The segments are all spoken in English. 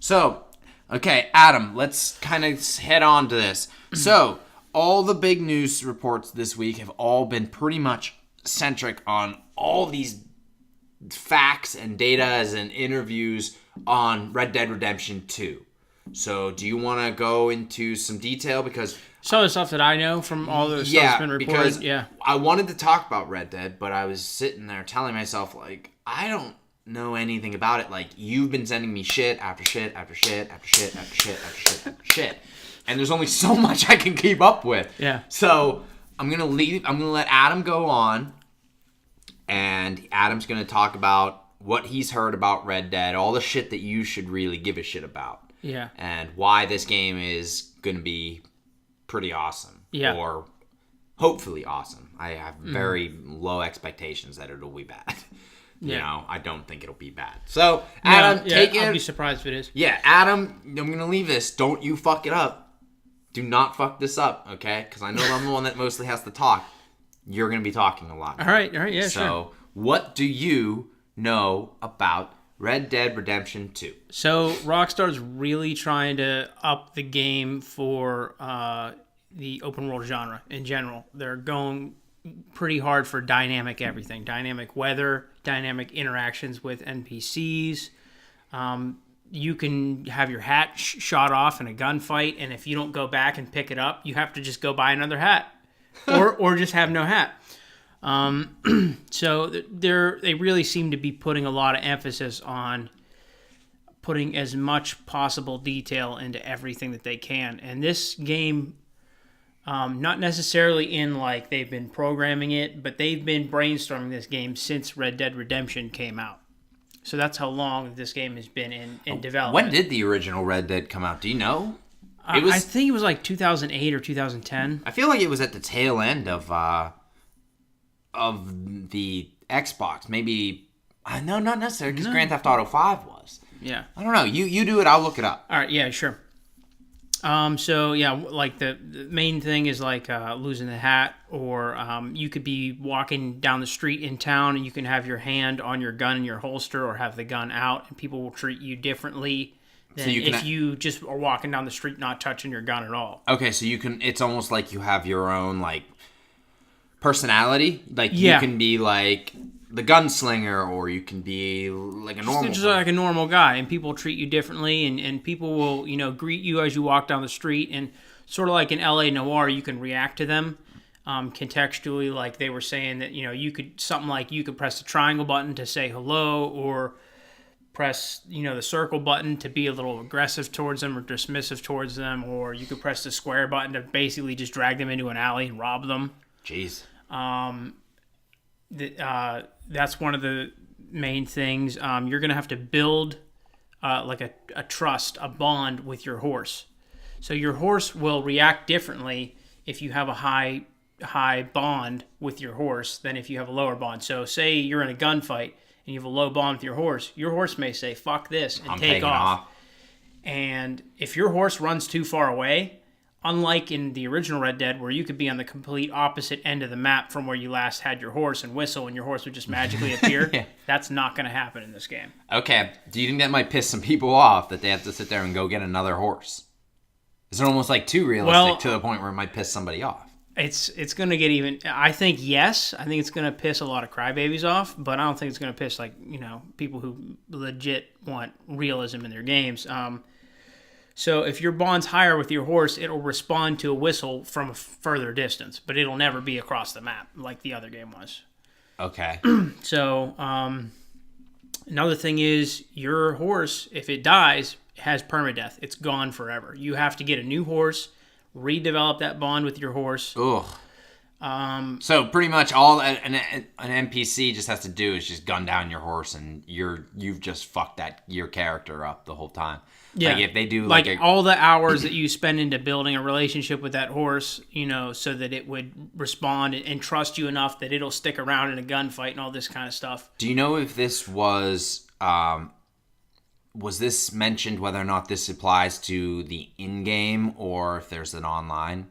So, okay, Adam, let's kind of head on to this. So, all the big news reports this week have all been pretty much centric on all these facts and data and interviews on Red Dead Redemption 2. So, do you want to go into some detail? Because some of the stuff that I know from all the stuff that's been reported. Because I wanted to talk about Red Dead, but I was sitting there telling myself, like, I don't know anything about it. Like, you've been sending me shit after shit after shit after shit after shit after shit after shit. And there's only so much I can keep up with. Yeah. So, I'm going to let Adam go on. And Adam's going to talk about what he's heard about Red Dead, all the shit that you should really give a shit about. Yeah. And why this game is going to be pretty awesome. Yeah. Or hopefully awesome. I have very low expectations that it'll be bad. You know, I don't think it'll be bad. So, Adam, take it. I'll be surprised if it is. Yeah, Adam, I'm going to leave this. Don't you fuck it up. Do not fuck this up, okay? Because I know I'm the one that mostly has to talk. You're going to be talking a lot. All right, yeah, sure. So, what do you know about Red Dead Redemption 2? So, Rockstar's really trying to up the game for the open world genre in general. They're going pretty hard for dynamic everything. Dynamic weather, dynamic interactions with NPCs. You can have your hat shot off in a gunfight, and if you don't go back and pick it up, you have to just go buy another hat. or just have no hat. So they really seem to be putting a lot of emphasis on putting as much possible detail into everything that they can. And this game, not necessarily in like they've been programming it, but they've been brainstorming this game since Red Dead Redemption came out. So that's how long this game has been in development. When did the original Red Dead come out? Do you know? I think it was like 2008 or 2010. I feel like it was at the tail end of the Xbox. Maybe no, not necessarily, because Grand Theft Auto 5 was. Yeah. I don't know. You do it. I'll look it up. All right. Yeah. Sure. So yeah, like the main thing is like losing the hat, or you could be walking down the street in town and you can have your hand on your gun in your holster, or have the gun out, and people will treat you differently than if you just are walking down the street not touching your gun at all. Okay, so you can. It's almost like you have your own like personality. Like you can be like the gunslinger, or you can be like a normal. Just like a normal guy, and people treat you differently, and people will greet you as you walk down the street, and sort of like in LA Noire, you can react to them contextually. Like they were saying that you could press the triangle button to say hello, or press the circle button to be a little aggressive towards them or dismissive towards them, or you could press the square button to basically just drag them into an alley and rob them. Jeez. That's one of the main things. You're going to have to build like a trust, a bond with your horse. So your horse will react differently if you have a high bond with your horse than if you have a lower bond. So say you're in a gunfight and you have a low bond with your horse may say, fuck this, and take off. And if your horse runs too far away, unlike in the original Red Dead, where you could be on the complete opposite end of the map from where you last had your horse and whistle, and your horse would just magically appear, that's not going to happen in this game. Okay, do you think that might piss some people off, that they have to sit there and go get another horse? Is it almost like too realistic to the point where it might piss somebody off? It's going to get even. I think yes. I think it's going to piss a lot of crybabies off, but I don't think it's going to piss people who legit want realism in their games. So if your bond's higher with your horse, it'll respond to a whistle from a further distance, but it'll never be across the map like the other game was. Okay. So another thing is your horse, if it dies, has permadeath. It's gone forever. You have to get a new horse, redevelop that bond with your horse. Ugh. So pretty much all an NPC just has to do is just gun down your horse, and you've just fucked your character up the whole time. Yeah. Like if they do like all the hours that you spend into building a relationship with that horse, so that it would respond and trust you enough that it'll stick around in a gunfight and all this kind of stuff. Do you know if this was this mentioned, whether or not this applies to the in-game or if there's an online?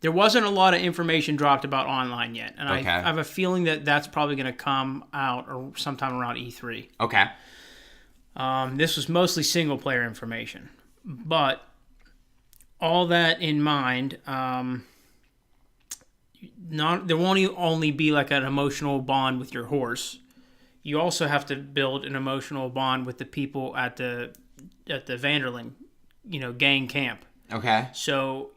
There wasn't a lot of information dropped about online yet, and okay. I have a feeling that that's probably going to come out or sometime around E3. Okay. This was mostly single-player information. But all that in mind, there won't only be like an emotional bond with your horse. You also have to build an emotional bond with the people at the Vanderlyn, gang camp. Okay. So,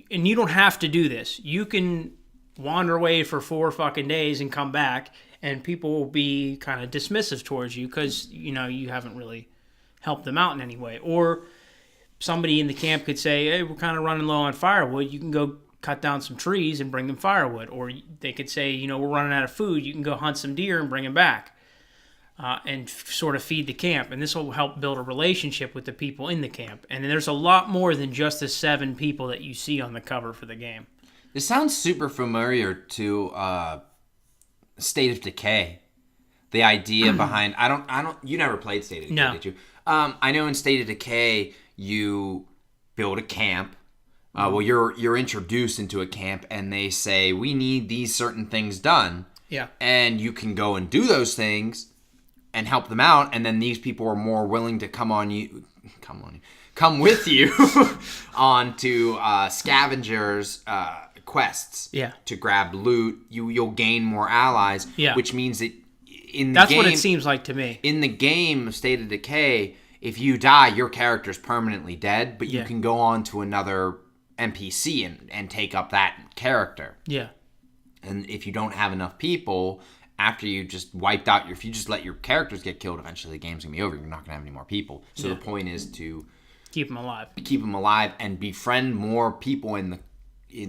and you don't have to do this. You can wander away for 4 fucking days and come back, and people will be kind of dismissive towards you because, you haven't really helped them out in any way. Or somebody in the camp could say, hey, we're kind of running low on firewood. You can go cut down some trees and bring them firewood. Or they could say, we're running out of food. You can go hunt some deer and bring them back. And sort of feed the camp. And this will help build a relationship with the people in the camp. And there's a lot more than just the 7 people that you see on the cover for the game. This sounds super familiar to State of Decay. The idea behind you never played State of Decay, no. did you? I know in State of Decay you build a camp. Well, you're introduced into a camp, and they say we need these certain things done. Yeah. And you can go and do those things and help them out, and then these people are more willing to come with you onto scavengers quests. Yeah. To grab loot. You'll gain more allies. Yeah. Which means that that's what it seems like to me. In the game of State of Decay, if you die, your character's permanently dead, but you can go on to another NPC and take up that character. Yeah. And if you don't have enough people, after you just wiped out if you just let your characters get killed, eventually the game's gonna be over. You're not gonna have any more people. So the point is to keep them alive and befriend more people in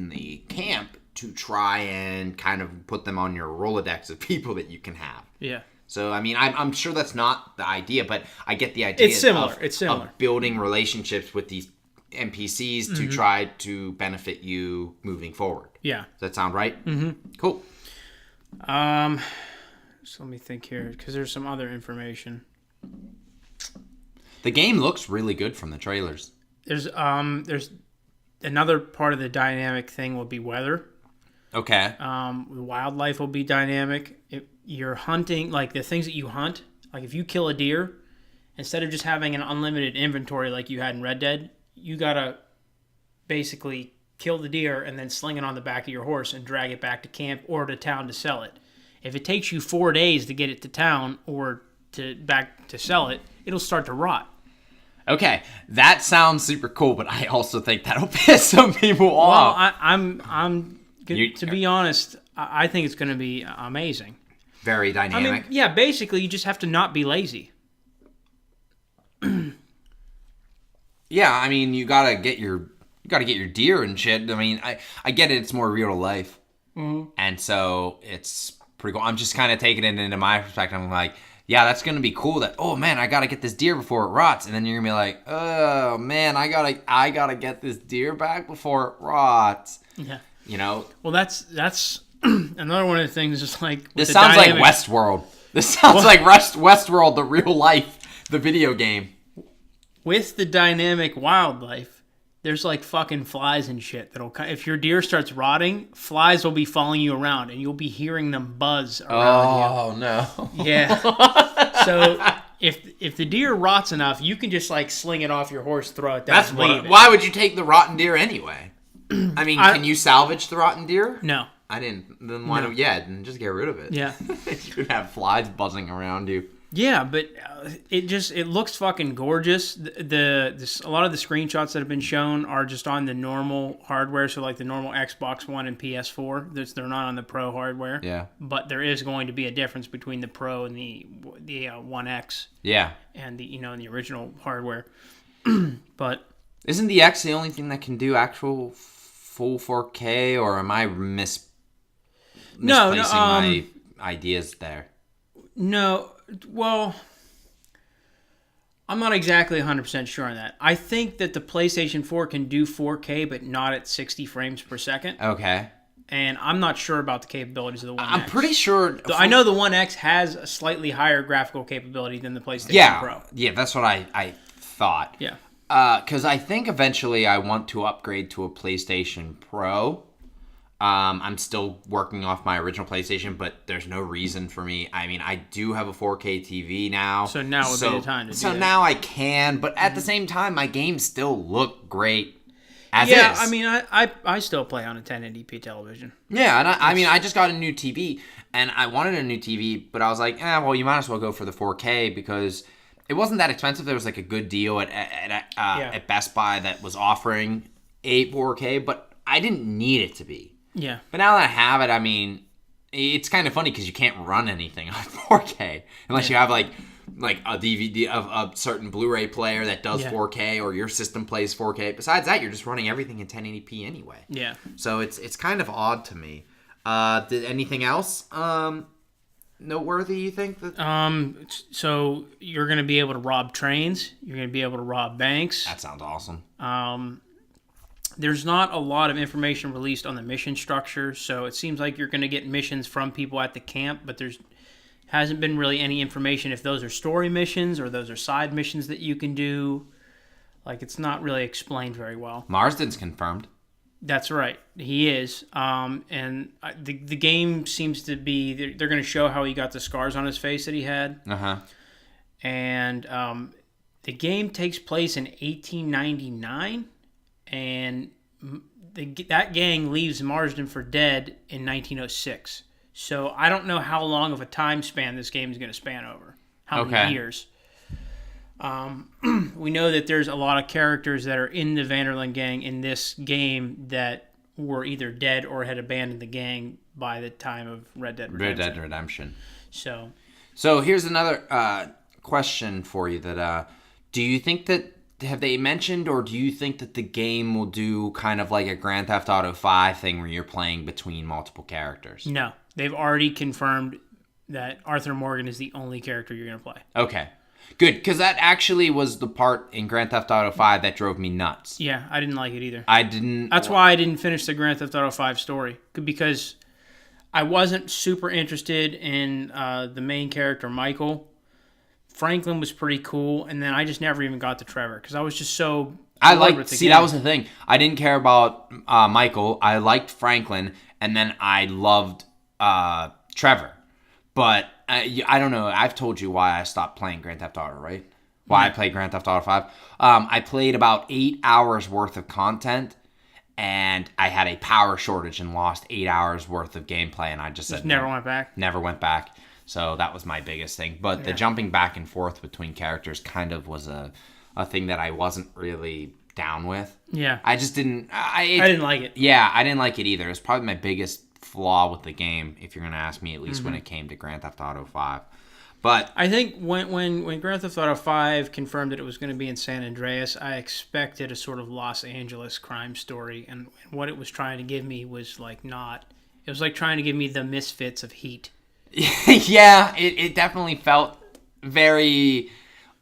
the camp to try and kind of put them on your Rolodex of people that you can have. Yeah. So, I mean, I'm sure that's not the idea, but I get the idea. It's similar. Of building relationships with these NPCs to try to benefit you moving forward. Yeah. Does that sound right? Mm-hmm. Cool. So let me think here, because there's some other information. The game looks really good from the trailers. There's another part of the dynamic thing will be weather. Okay. Wildlife will be dynamic. You're hunting, like the things that you hunt, like if you kill a deer, instead of just having an unlimited inventory like you had in Red Dead, you gotta basically kill the deer and then sling it on the back of your horse and drag it back to camp or to town to sell it. If it takes you 4 days to get it to town or back to sell it, it'll start to rot. Okay, that sounds super cool, but I also think that'll piss some people off. Well, I'm good, to be honest, I think it's going to be amazing. Very dynamic. I mean, yeah, basically, you just have to not be lazy. Yeah, I mean, you gotta get your deer and shit. I mean, I get it. It's more real life, and so it's pretty cool. I'm just kind of taking it into my perspective. I'm like, yeah, that's gonna be cool. That, oh man, I gotta get this deer before it rots, and then you're gonna be like, oh man, I gotta get this deer back before it rots. Yeah, Well, that's another one of the things. Is like this sounds like Westworld. This sounds like Westworld, the real life, the video game. With the dynamic wildlife, there's like fucking flies and shit that'll. If your deer starts rotting, flies will be following you around, and you'll be hearing them buzz around you. Oh no! Yeah. So if the deer rots enough, you can just like sling it off your horse, throw it down. Why would you take the rotten deer anyway? I mean, can you salvage the rotten deer? No. I didn't. Then why don't? Yeah, then just get rid of it. Yeah. You could have flies buzzing around you. Yeah, but it looks fucking gorgeous. A lot of the screenshots that have been shown are just on the normal hardware, so like the normal Xbox One and PS4. They're not on the Pro hardware. Yeah. But there is going to be a difference between the Pro and the One X. Yeah. And the the original hardware. But isn't the X the only thing that can do actual full 4K, or am I misplacing my ideas there? No. Well, I'm not exactly 100% sure on that. I think that the PlayStation 4 can do 4K, but not at 60 frames per second. Okay. And I'm not sure about the capabilities of the One X. I'm pretty sure... I know the One X has a slightly higher graphical capability than the PlayStation Pro. Yeah, that's what I thought. Yeah. Because I think eventually I want to upgrade to a PlayStation Pro. I'm still working off my original PlayStation, but there's no reason for me. I mean, I do have a 4K TV now. So now would be the time to do that. So now I can, but at the same time, my games still look great as Yeah, is. I mean, I still play on a 1080p television. Yeah, and I mean, I just got a new TV, and I wanted a new TV, but I was like, well, you might as well go for the 4K because it wasn't that expensive. There was like a good deal at Best Buy that was offering a 4K, but I didn't need it to be. Yeah. But now that I have it, I mean, it's kind of funny because you can't run anything on 4K unless you have like a DVD of a certain Blu-ray player that does 4K or your system plays 4K. Besides that, you're just running everything in 1080p anyway. Yeah. So it's kind of odd to me. Did anything else noteworthy you think? So you're going to be able to rob trains. You're going to be able to rob banks. That sounds awesome. There's not a lot of information released on the mission structure, so it seems like you're going to get missions from people at the camp, but there's hasn't been really any information if those are story missions or those are side missions that you can do. Like, it's not really explained very well. Marsden's confirmed. That's right. He is. And the game seems to be... They're going to show how he got the scars on his face that he had. Uh-huh. And the game takes place in 1899, and that gang leaves Marsden for dead in 1906. So I don't know how long of a time span this game is going to span over. How many years. We know that there's a lot of characters that are in the Vanderlyn gang in this game that were either dead or had abandoned the gang by the time of Red Dead Redemption. So here's another question for you. That do you think that have they mentioned, or do you think that the game will do kind of like a Grand Theft Auto 5 thing where you're playing between multiple characters? No, they've already confirmed that Arthur Morgan is the only character you're going to play. Okay. Good, because that actually was the part in Grand Theft Auto 5 that drove me nuts. Yeah, I didn't like it either. That's why I didn't finish the Grand Theft Auto 5 story, because I wasn't super interested in the main character, Michael. Franklin was pretty cool, and then I just never even got to Trevor, because I was just so... that was the thing. I didn't care about Michael. I liked Franklin, and then I loved Trevor. But I don't know. I've told you why I stopped playing Grand Theft Auto, right? Why I played Grand Theft Auto 5. I played about 8 hours worth of content, and I had a power shortage and lost 8 hours worth of gameplay, and I just said never went back. Never went back. So that was my biggest thing. But the jumping back and forth between characters kind of was a thing that I wasn't really down with. Yeah. I just didn't... I didn't like it. Yeah, I didn't like it either. It was probably my biggest flaw with the game, if you're going to ask me, at least when it came to Grand Theft Auto 5. But I think when Grand Theft Auto 5 confirmed that it was going to be in San Andreas, I expected a sort of Los Angeles crime story, and what it was trying to give me was like not... It was like trying to give me the Misfits of Heat. Yeah, it definitely felt very,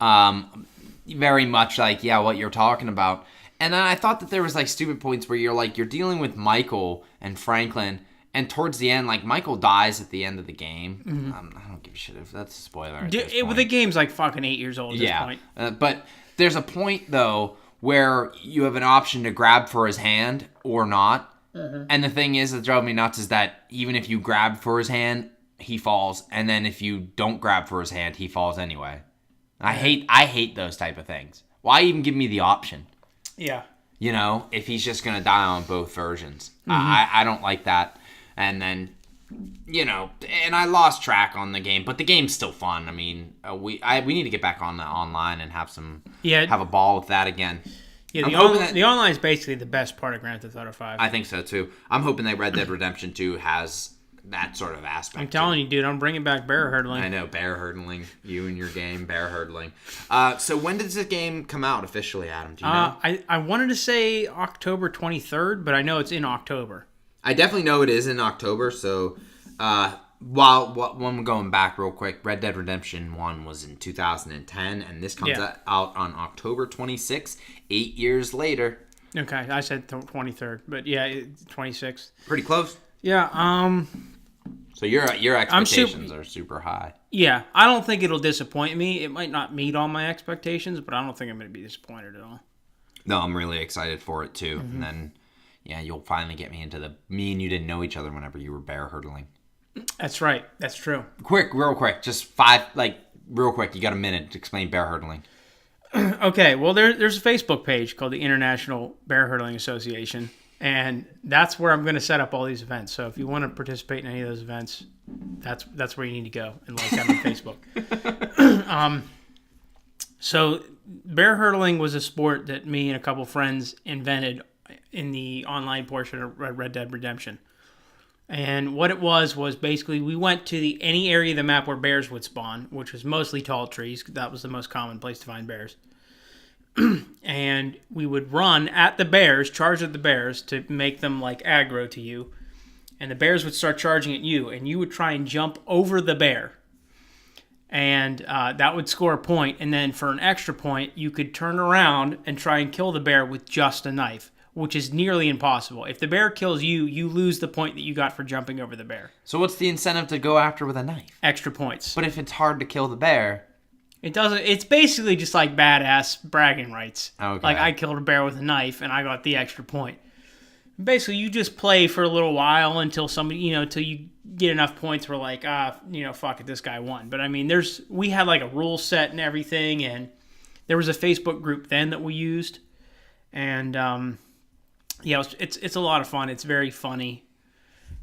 very much like, what you're talking about. And then I thought that there was like stupid points where you're dealing with Michael and Franklin, and towards the end, like Michael dies at the end of the game. Mm-hmm. I don't give a shit if that's a spoiler. The game's like fucking 8 years old at this point. But there's a point though where you have an option to grab for his hand or not. Mm-hmm. And the thing is that drove me nuts is that even if you grab for his hand, he falls, and then if you don't grab for his hand, he falls anyway. I hate those type of things. Why even give me the option? Yeah. If he's just gonna die on both versions, mm-hmm. I don't like that. And then, and I lost track on the game, but the game's still fun. I mean, we need to get back on the online and have a ball with that again. Yeah, the online is basically the best part of Grand Theft Auto 5. I think so too. I'm hoping that Red Dead Redemption 2 has that sort of aspect. I'm telling you, dude, I'm bringing back bear hurdling. I know, bear hurdling. You and your game, bear hurdling. So when does the game come out officially, Adam? Do you know? I wanted to say October 23rd, but I know it's in October. I definitely know it is in October. So when we're going back real quick, Red Dead Redemption 1 was in 2010, and this comes out on October 26th, 8 years later. Okay, I said 23rd, but yeah, 26th. Pretty close. Yeah, So your expectations are super high. Yeah, I don't think it'll disappoint me. It might not meet all my expectations, but I don't think I'm going to be disappointed at all. No, I'm really excited for it too. Mm-hmm. And then, Yeah, you'll finally get me into me and you didn't know each other whenever you were bear hurdling. That's right. That's true. Real quick. Just real quick. You got a minute to explain bear hurdling. Okay, well, there's a Facebook page called the International Bear Hurdling Association, and that's where I'm going to set up all these events. So if you want to participate in any of those events, that's where you need to go and like that on Facebook. So bear hurdling was a sport that me and a couple friends invented in the online portion of Red Dead Redemption. And what it was basically we went to any area of the map where bears would spawn, which was mostly tall trees. That was the most common place to find bears. And we would run at the bears, charge at the bears to make them like aggro to you. And the bears would start charging at you, and you would try and jump over the bear. And that would score a point. And then for an extra point, you could turn around and try and kill the bear with just a knife, which is nearly impossible. If the bear kills you, you lose the point that you got for jumping over the bear. So what's the incentive to go after with a knife? Extra points. But if it's hard to kill the bear... It doesn't. It's basically just like badass bragging rights. Okay. Like I killed a bear with a knife and I got the extra point. Basically, you just play for a little while until somebody, until you get enough points where like, fuck it, this guy won. But I mean, we had like a rule set and everything, and there was a Facebook group then that we used, and it's a lot of fun. It's very funny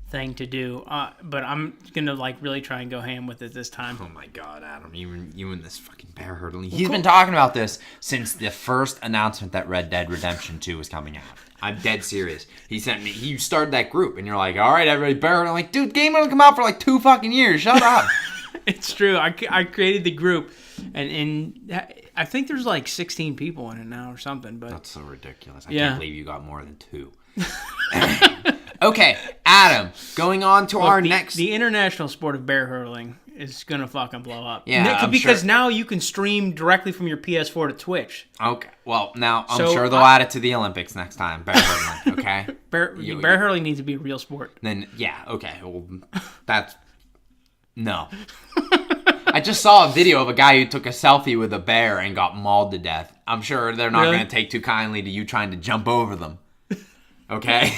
thing to do, but I'm gonna like really try and go ham with it this time. Oh my god, Adam, you and this fucking bear hurdling. He's been talking about this since the first announcement that Red Dead Redemption 2 was coming out. I'm dead serious. He sent me, you started that group and you're like, all right, everybody, bear hurdling. I'm like, dude, game hasn't come out for like 2 fucking years. Shut up. It's true. I created the group, and I think there's like 16 people in it now or something. But that's so ridiculous. I can't believe you got more than 2. Okay, Adam, going on to our next... The international sport of bear hurling is going to fucking blow up. Yeah, because now you can stream directly from your PS4 to Twitch. Okay, well, now I'm sure they'll add it to the Olympics next time, bear hurling, okay? Bear hurling needs to be a real sport. Then, yeah, okay, well, that's... No. I just saw a video of a guy who took a selfie with a bear and got mauled to death. I'm sure they're not going to take too kindly to you trying to jump over them. Okay?